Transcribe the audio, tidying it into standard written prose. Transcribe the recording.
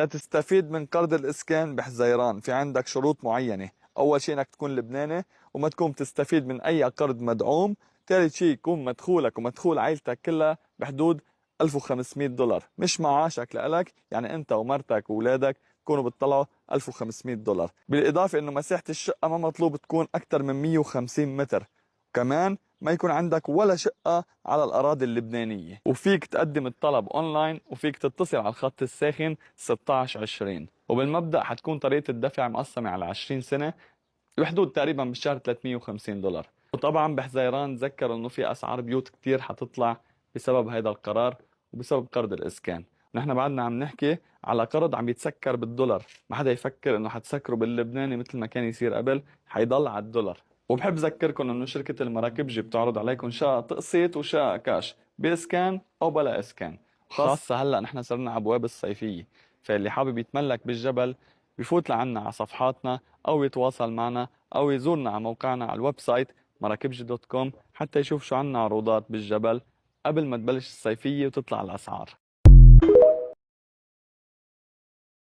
تستفيد من قرض الإسكان بحزيران في عندك شروط معينة. أول شيء إنك تكون لبناني وما تكون تستفيد من أي قرض مدعوم. ثالث شيء يكون مدخولك ومدخول عائلتك كلها بحدود $1500، مش معاشك لإلك، يعني أنت ومرتك وأولادك تكونوا بتطلعوا $1500. بالإضافة إنه مساحة الشقة ما مطلوب تكون أكثر من 150 متر. كمان ما يكون عندك ولا شقة على الأراضي اللبنانية. وفيك تقدم الطلب أونلاين، وفيك تتصل على الخط الساخن 1620. وبالمبدأ حتكون طريقة الدفع مقسمة على 20 سنة بحدود تقريبا بالشهر $350. وطبعا بحزيران تذكروا انه في اسعار بيوت كتير حتطلع بسبب هذا القرار وبسبب قرض الاسكان. نحن بعدنا عم نحكي على قرض عم يتسكر بالدولار، ما حدا يفكر انه حتسكره باللبناني مثل ما كان يصير قبل، حيضل على الدولار. وبحب اذكركم انه شركة المراكبجي بتعرض عليكم شقق تقسيط وشقق كاش، باسكان او بلا اسكان. خاصة هلا نحن صرنا ابواب الصيفية، فاللي حابب يتملك بالجبل بفوت لعنا على صفحاتنا او يتواصل معنا او يزورنا على موقعنا على الويب سايت مراكبجي.com حتى يشوف شو عنا عروضات بالجبل قبل ما تبلش الصيفية وتطلع الاسعار.